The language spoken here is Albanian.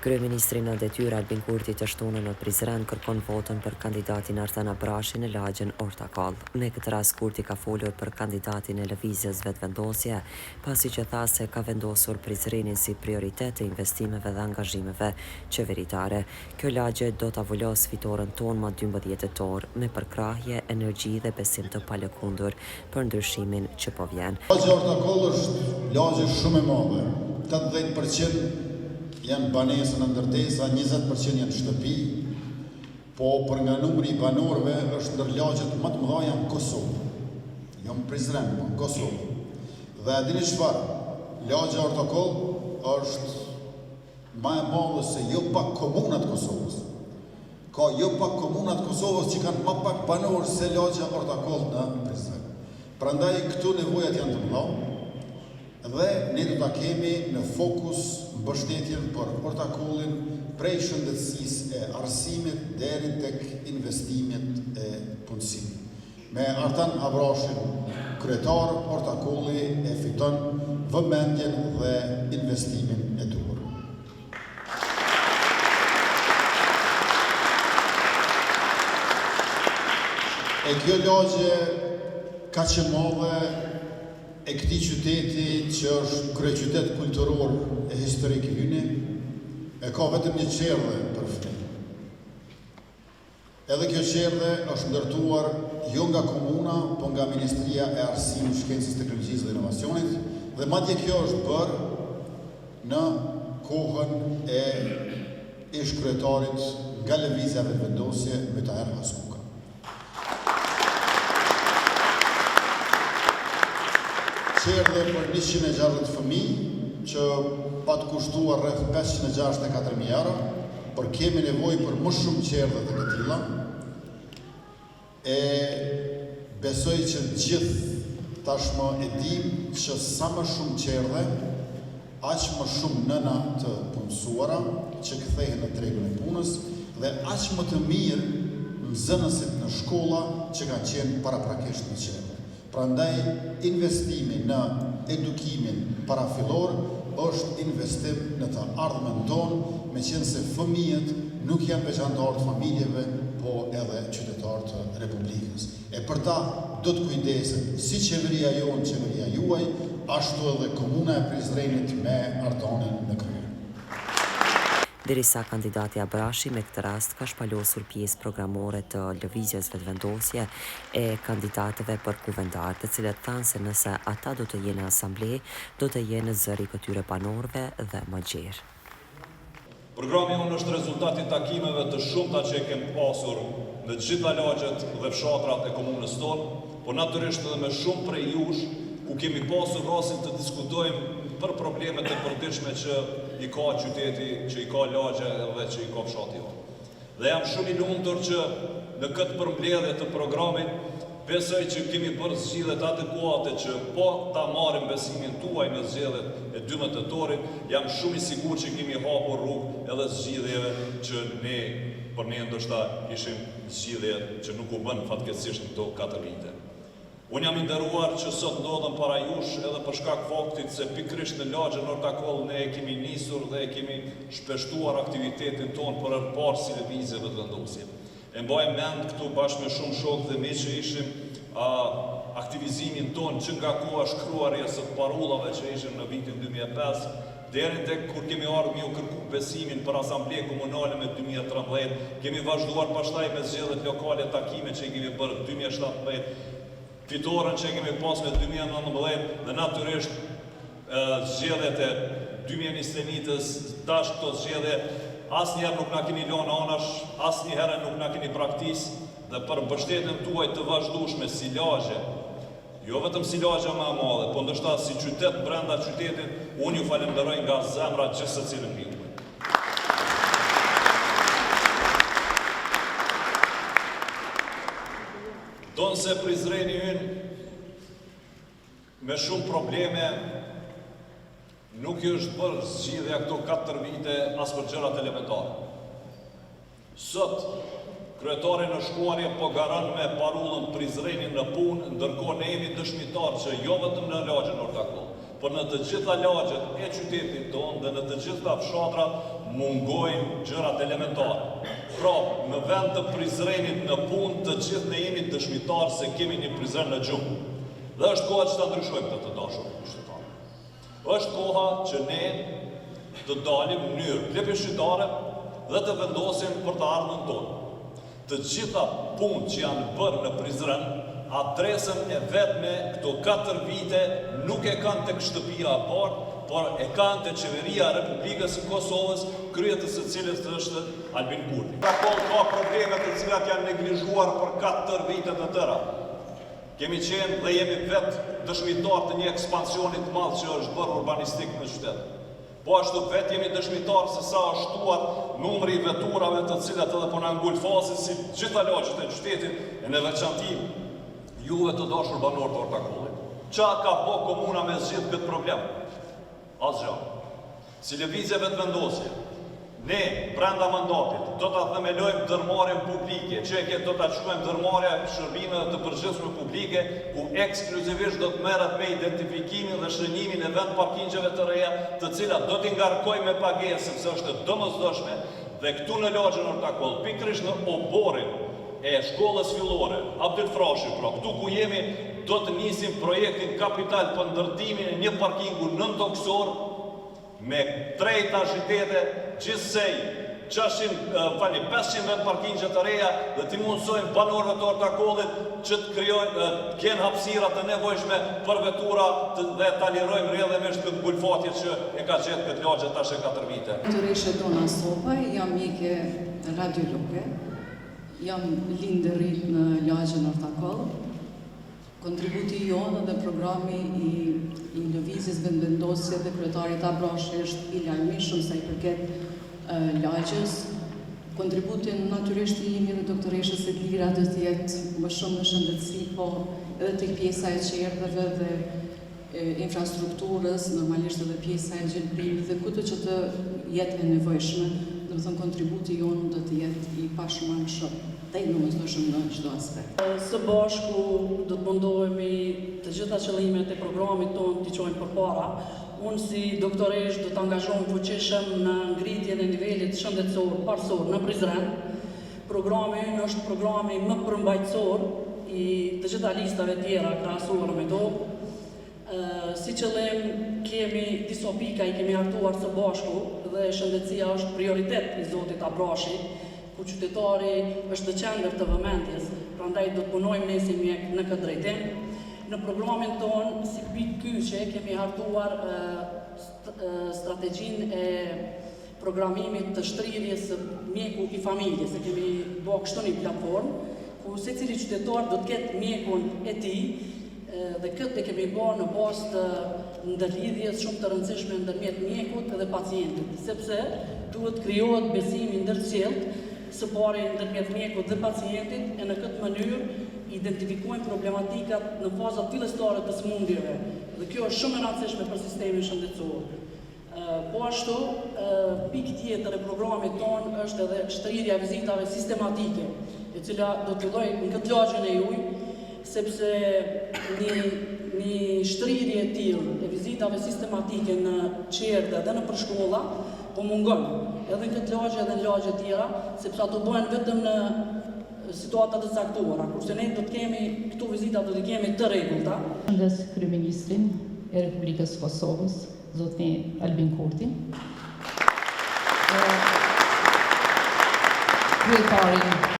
Kryeministri në detyrë Albin Kurti të shtunën në Prizren kërkon votën për kandidatin Artan Abrashi në lagjen Ortakall. Në këtë rast Kurti ka folur për kandidatin e lëvizjes vetëvendosje, pasi që tha se ka vendosur Prizrenin si prioritet të investimeve dhe angazhimeve qeveritare. Kjo lagje do ta avullos fitoren tonë më 12 tetor me përkrahje, energji dhe besim të palëkundur për ndryshimin që po vjen. Lagja Ortakall është lagje shumë e madhe. 80% janë banesë në ndërtesa, 20% janë shtëpi, po për nga numri i banorëve është ndër lagjet më të mëdha në Kosovë. Jo në Prizren, po në Kosovë. Dhe dini çfarë? Lagja Ortakall është më e madhe se jo pak komunat Kosovës. Ka jo pak komunat Kosovës që kanë më pak banorë se lagja Ortakall në Prizren. Prandaj këtu nevojat janë të mëdha. Dhe ne do ta kemi në fokus mbështetjen për Ortakallin prej shëndetësisë e arsimit deri tek investimet e punësimit. Me Artan Abrashin kryetar, Ortakalli e fiton vëmendjen dhe investimin e duhur. E kjo lagje kaq e madhe e këtij qyteti që është kryeqytet kulturor e historik i yni, e ka vetëm një qerdhe për fëmijë. Edhe kjo qerdhe është ndërtuar jo nga komuna, po nga Ministria e Arsimit, Shkencës, Teknologjisë dhe Inovacionit, dhe madje kjo është bërë në kohën e ish-kryetarit nga lëvizja vetëvendosje Mytaher Haskuka. Qerdhe për 160 fëmijë që pa të kushtuar rreth 564.000 euro, por kemi nevojë për më shumë qerdhe të këtilla. E besoj që gjithë tashmë e dim që sa më shumë qerdhe, aq më shumë nëna të punësuara që kthehen në tregun e punës dhe aq më të mirë nxënësit në shkolla që kanë qenë paraprakisht në qerdhe. Prandaj, investimi në edukimin parafillor është investim në të ardhmen tonë, me qenë se fëmijët nuk janë veçantarë të familjeve, po edhe qytetarë të Republikës. E për ta do të kujdeset si qeveria jonë, qeveria juaj, ashtu edhe komuna e Prizrenit me Artanin në krye. Derisa kandidati Abrashi me këtë rast ka shpalosur pjesë programore të lëvizjes vetëvendosje e kandidatëve për kuvendar, të cilët thanë se nëse ata do të jenë në asamble, do të jenë zëri këtyre banorëve dhe më gjerë. Programi unë është rezultati takimeve të shumta që e kemë pasur në gjitha lagjet dhe fshatrat e komunës tonë, por natyrisht edhe me shumë prej jush, ku kemi pasur rastin të diskutojmë për problemet e përditshme që i ka qyteti, që i ka lagje dhe që i ka fshati jonë. Dhe jam shumë i lumtur që në këtë përmbledhje të programit, besoj që kemi bërë zgjedhjet adekuate që po ta marrim besimin tuaj në zgjedhjet e 12 tetorit, jam shumë i sigurt që kemi hapur rrugë edhe zgjedhjeve që për ne ndoshta ishim zgjedhje që nuk u bën fatkeqësisht në këto 4 vite. Unë jam i nderuar që sot ndodhem para jush edhe për shkak faktit se pikërisht në lagjen Ortakall ne e kemi nisur dhe e kemi shpeshtuar aktivitetin tonë për herë parë si lëvizje vetëvendosje. E mbaj mend këtu bashkë me shumë shokë dhe miq që ishim aktivizimin tonë që nga koha shkruarjes së parullave që ishim në vitin 2005, deri tek kur kemi ardhur me u kërku besimin për asamble komunale me 2013, kemi vazhduar pastaj me zgjedhjet lokale, takime që i kemi bërë 2017, fitoren që kemi pas me 2019 dhe natyrisht zgjedhjet e 2021-s, tash këto zgjedhje asnjëherë nuk na keni lënë anash, asnjëherë nuk na keni praktis dhe për mbështetjen tuaj të vazhdueshme si lagje, jo vetëm si lagja më e madhe, po ndoshta si qytet brenda qytetit, unë ju falenderoj nga zemra gjithë secilin prej juaj. Donë se Prizreni ynë me shumë probleme nuk i është bërë zgjidhja këto 4 vite as për gjërat elementare. Sot, kryetari në shkuarje po garan me parullën Prizrenin në punë, ndërkohë ne jemi dëshmitar që jo vetëm në lagjen Ortakall, por në të gjitha lagjet e qytetit tonë dhe në të gjitha fshatrat mungojnë gjërat elementare. Pra, në vend të Prizrenit në punë, të gjithë ne jemi dëshmitarë se kemi një Prizren në gjumë. Dhe është koha që ta ndryshojmë të dashur qytetarë. Është koha që ne të dalim në mënyrë plebiscitare dhe të vendosim për të ardhmen tonë. Të gjitha punë që janë bërë në Prizren, adresën e vetme këto 4 vite nuk e kanë tek shtëpia e parë, por e kanë të qeveria e Republikës së Kosovës, kryetës së cilës është Albin Kurti. Ka probleme të cilat janë neglizhuar për 4 vite të tëra. Kemi qenë dhe jemi vetë dëshmitar të një ekspansionit madh që është bërë urbanistik në qytet. Po ashtu vetë jemi dëshmitar se sa është shtuar numri i veturave të cilat edhe po na ngulfasin si gjitha lagjet e qytetit e në veçanti juve të dashur banor të Ortakollit. Qa ka po komuna me zgjidh këtë problem? Asgjë. Si lëvizje vetëvendosje, ne brenda mandatit do ta themelojmë dërmarrjen publike, që do ta quajmë dërmarrja e shërbimeve të përgjithshme publike, ku ekskluzivisht do të merret me identifikimin dhe shënimin e vend parkingjeve të reja, të cilat do t'i ngarkojmë me pagesë sepse është domosdoshme, dhe këtu në lagjen Ortakoll, pikërisht në oborin e shkollës fillore, Abdyl Frashi, pra këtu ku jemi, do të nisim projektin kapital për ndërtimin e një parkingu nëntoksor me 3 etazhitete, gjithsej 500 vend parkingje të reja dhe t'i mundsojmë banorëve të Ortakollit që të krijojnë, kenë hapësira të nevojshme për vetura dhe ta lirojmë rrjedhimisht këtë ngulfatje që e ka gjetë këtë lagje tash e 4 vite. Doktoresha Dona Sopaj, jam mjeke radiologe, jam lindërit në lagjen Ortakoll. Kontributi jonë dhe programi i lëvizjes vendvendosje dhe kryetarit Abrashi është i larmishëm sa i përket lagjes. Kontributin natyrisht i imi dhe doktoreshës Edlira do të jetë më shumë në shëndetësi, po edhe tek pjesa e qerdheve dhe infrastrukturës, normalisht edhe pjesa e gjelbrimit dhe kudo që të jetë e nevojshme, do të thënë kontributi jonë do të jetë i pashmangshëm. Domosdoshëm në çdo aspekt. Së bashku do të mundohemi të gjitha qëllimet e programit tonë t'i çojmë përpara. Unë si doktoresh do të angazhohem fuqishëm në ngritjen e nivelit shëndetësor parësor në Prizren. Programi ynë është programi më përmbajtësor i të gjitha listave tjera krahasuar me to. Si qëllim kemi disa pika i kemi hartuar së bashku dhe shëndetësia është prioritet i Zotit Abrashi, ku qytetari është në qendër të vëmendjes, prandaj do të punojmë ne si mjek në këtë drejtim. Në programin tonë, si pikë kyçe, kemi hartuar strategjinë e programimit të shtrirjes së mjeku i familjes. Kemi bërë kështu një platformë, ku secili qytetar do të ketë mjekun e tij, dhe këtë e kemi bërë në bazë të ndërlidhjes shumë të rëndësishme ndërmjet mjekut dhe pacientit, sepse duhet krijohet besimi ndërcjellët së pari ndërmjet mjekut dhe pacientit, e në këtë mënyrë identifikojmë problematikat në fazat fillestare të sëmundjeve, dhe kjo është shumë e rëndësishme për sistemin shëndetësor. Po ashtu, pikë tjetër e programit tonë është edhe shtrirja e vizitave sistematike, e cila do të fillojë në këtë lagjen e juaj, sepse një shtrirje e tillë e vizitave sistematike në qerdhe dhe në përshkolla po mungon, edhe në këtë lagje edhe në lagje tjera, sepse ato bëhen vetëm në situata të caktuara, kurse ne do të kemi këto vizita do të kemi të rregullta. Shëndes kryeministrin e Republikës Kosovës, zotin Albin Kurtin. Kryetarin